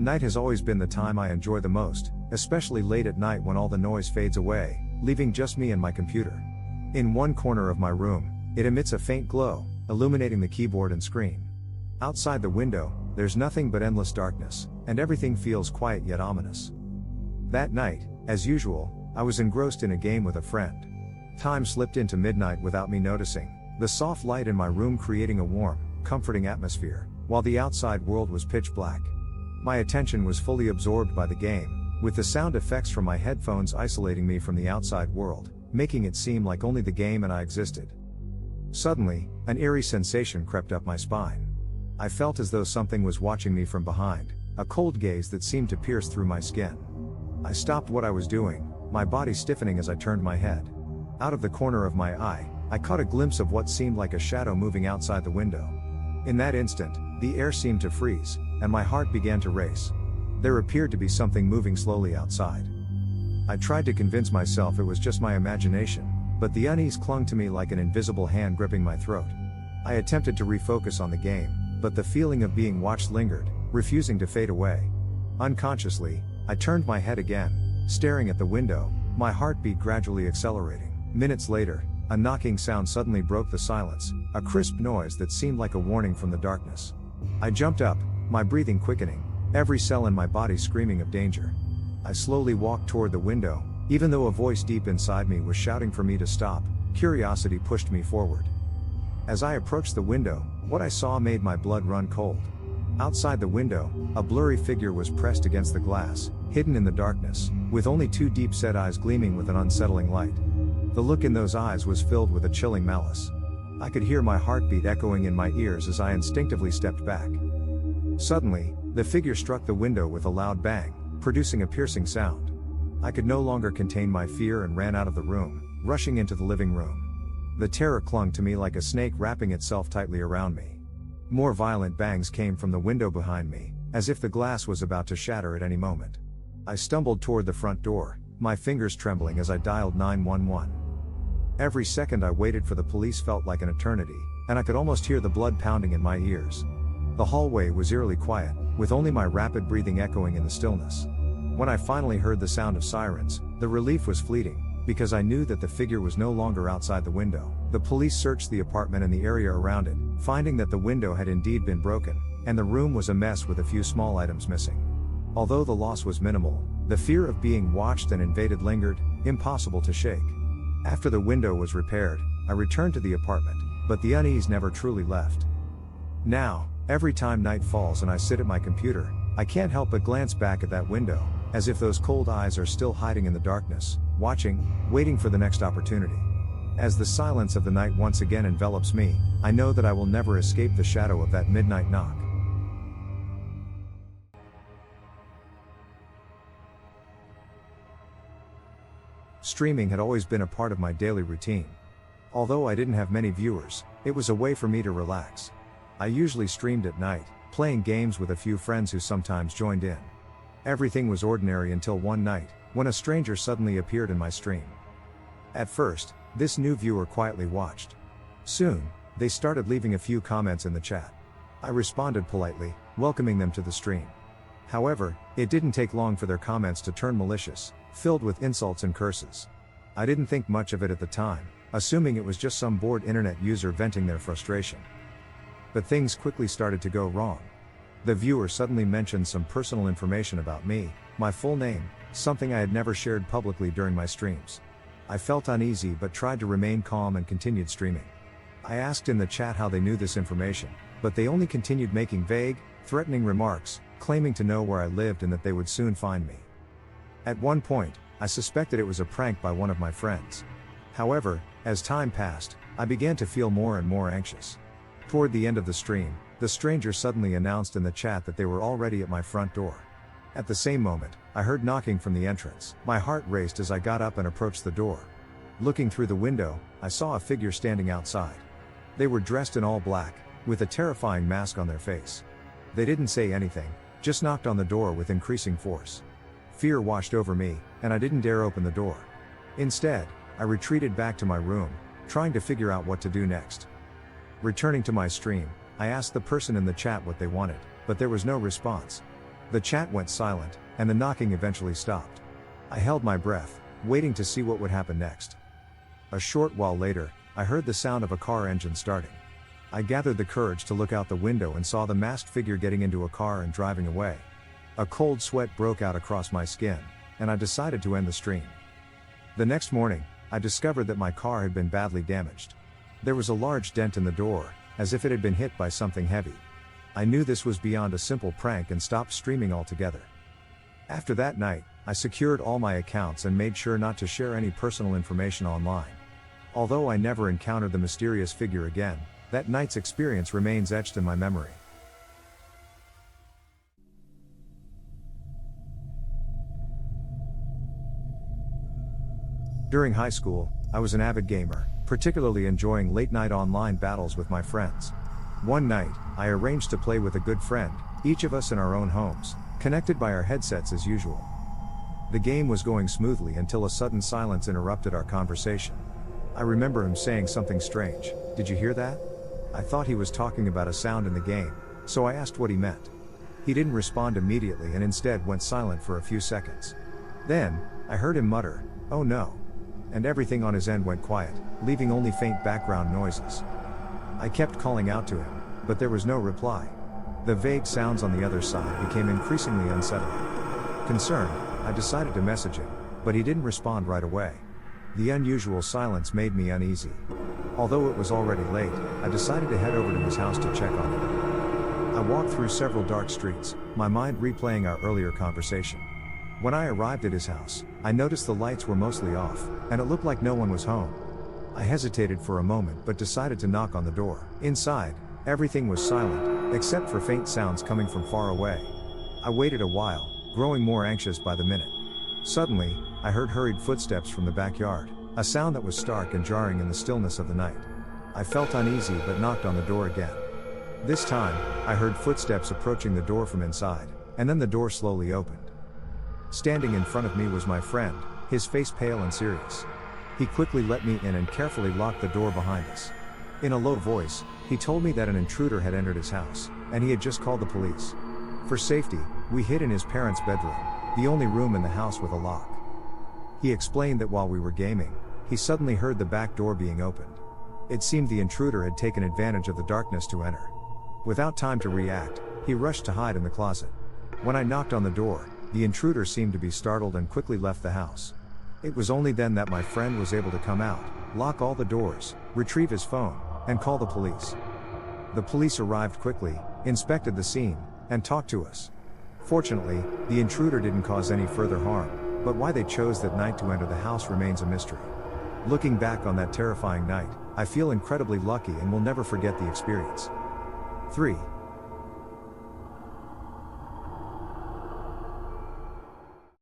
Night has always been the time I enjoy the most, especially late at night when all the noise fades away, leaving just me and my computer. In one corner of my room, it emits a faint glow, illuminating the keyboard and screen. Outside the window, there's nothing but endless darkness, and everything feels quiet yet ominous. That night, as usual, I was engrossed in a game with a friend. Time slipped into midnight without me noticing, the soft light in my room creating a warm, comforting atmosphere, while the outside world was pitch black. My attention was fully absorbed by the game, with the sound effects from my headphones isolating me from the outside world, making it seem like only the game and I existed. Suddenly, an eerie sensation crept up my spine. I felt as though something was watching me from behind, a cold gaze that seemed to pierce through my skin. I stopped what I was doing, my body stiffening as I turned my head. Out of the corner of my eye, I caught a glimpse of what seemed like a shadow moving outside the window. In that instant, the air seemed to freeze, and my heart began to race. There appeared to be something moving slowly outside. I tried to convince myself it was just my imagination, but the unease clung to me like an invisible hand gripping my throat. I attempted to refocus on the game, but the feeling of being watched lingered, refusing to fade away. Unconsciously, I turned my head again, staring at the window, my heartbeat gradually accelerating. Minutes later, a knocking sound suddenly broke the silence, a crisp noise that seemed like a warning from the darkness. I jumped up, my breathing quickening, every cell in my body screaming of danger. I slowly walked toward the window, even though a voice deep inside me was shouting for me to stop. Curiosity pushed me forward. As I approached the window, what I saw made my blood run cold. Outside the window, a blurry figure was pressed against the glass, hidden in the darkness, with only two deep-set eyes gleaming with an unsettling light. The look in those eyes was filled with a chilling malice. I could hear my heartbeat echoing in my ears as I instinctively stepped back. Suddenly, the figure struck the window with a loud bang, producing a piercing sound. I could no longer contain my fear and ran out of the room, rushing into the living room. The terror clung to me like a snake wrapping itself tightly around me. More violent bangs came from the window behind me, as if the glass was about to shatter at any moment. I stumbled toward the front door, my fingers trembling as I dialed 911. Every second I waited for the police felt like an eternity, and I could almost hear the blood pounding in my ears. The hallway was eerily quiet, with only my rapid breathing echoing in the stillness. When I finally heard the sound of sirens, the relief was fleeting, because I knew that the figure was no longer outside the window. The police searched the apartment and the area around it, finding that the window had indeed been broken, and the room was a mess with a few small items missing. Although the loss was minimal, the fear of being watched and invaded lingered, impossible to shake. After the window was repaired, I returned to the apartment, but the unease never truly left. Now, every time night falls and I sit at my computer, I can't help but glance back at that window, as if those cold eyes are still hiding in the darkness, watching, waiting for the next opportunity. As the silence of the night once again envelops me, I know that I will never escape the shadow of that midnight knock. Streaming had always been a part of my daily routine. Although I didn't have many viewers, it was a way for me to relax. I usually streamed at night, playing games with a few friends who sometimes joined in. Everything was ordinary until one night, when a stranger suddenly appeared in my stream. At first, this new viewer quietly watched. Soon, they started leaving a few comments in the chat. I responded politely, welcoming them to the stream. However, it didn't take long for their comments to turn malicious, filled with insults and curses. I didn't think much of it at the time, assuming it was just some bored internet user venting their frustration. But things quickly started to go wrong. The viewer suddenly mentioned some personal information about me, my full name, something I had never shared publicly during my streams. I felt uneasy but tried to remain calm and continued streaming. I asked in the chat how they knew this information, but they only continued making vague, threatening remarks, claiming to know where I lived and that they would soon find me. At one point, I suspected it was a prank by one of my friends. However, as time passed, I began to feel more and more anxious. Toward the end of the stream, the stranger suddenly announced in the chat that they were already at my front door. At the same moment, I heard knocking from the entrance. My heart raced as I got up and approached the door. Looking through the window, I saw a figure standing outside. They were dressed in all black, with a terrifying mask on their face. They didn't say anything, just knocked on the door with increasing force. Fear washed over me, and I didn't dare open the door. Instead, I retreated back to my room, trying to figure out what to do next. Returning to my stream, I asked the person in the chat what they wanted, but there was no response. The chat went silent, and the knocking eventually stopped. I held my breath, waiting to see what would happen next. A short while later, I heard the sound of a car engine starting. I gathered the courage to look out the window and saw the masked figure getting into a car and driving away. A cold sweat broke out across my skin, and I decided to end the stream. The next morning, I discovered that my car had been badly damaged. There was a large dent in the door, as if it had been hit by something heavy. I knew this was beyond a simple prank and stopped streaming altogether. After that night, I secured all my accounts and made sure not to share any personal information online. Although I never encountered the mysterious figure again, that night's experience remains etched in my memory. During high school, I was an avid gamer, particularly enjoying late-night online battles with my friends. One night, I arranged to play with a good friend, each of us in our own homes, connected by our headsets as usual. The game was going smoothly until a sudden silence interrupted our conversation. I remember him saying something strange. "Did you hear that?" I thought he was talking about a sound in the game, so I asked what he meant. He didn't respond immediately and instead went silent for a few seconds. Then, I heard him mutter, "Oh no." And everything on his end went quiet, leaving only faint background noises. I kept calling out to him, but there was no reply. The vague sounds on the other side became increasingly unsettling. Concerned, I decided to message him, but he didn't respond right away. The unusual silence made me uneasy. Although it was already late, I decided to head over to his house to check on him. I walked through several dark streets, my mind replaying our earlier conversation. When I arrived at his house, I noticed the lights were mostly off, and it looked like no one was home. I hesitated for a moment but decided to knock on the door. Inside, everything was silent, except for faint sounds coming from far away. I waited a while, growing more anxious by the minute. Suddenly, I heard hurried footsteps from the backyard, a sound that was stark and jarring in the stillness of the night. I felt uneasy but knocked on the door again. This time, I heard footsteps approaching the door from inside, and then the door slowly opened. Standing in front of me was my friend, his face pale and serious. He quickly let me in and carefully locked the door behind us. In a low voice, he told me that an intruder had entered his house, and he had just called the police. For safety, we hid in his parents' bedroom, the only room in the house with a lock. He explained that while we were gaming, he suddenly heard the back door being opened. It seemed the intruder had taken advantage of the darkness to enter. Without time to react, he rushed to hide in the closet. When I knocked on the door, the intruder seemed to be startled and quickly left the house. It was only then that my friend was able to come out, lock all the doors, retrieve his phone, and call the police. The police arrived quickly, inspected the scene, and talked to us. Fortunately, the intruder didn't cause any further harm, but why they chose that night to enter the house remains a mystery. Looking back on that terrifying night, I feel incredibly lucky and will never forget the experience. 3.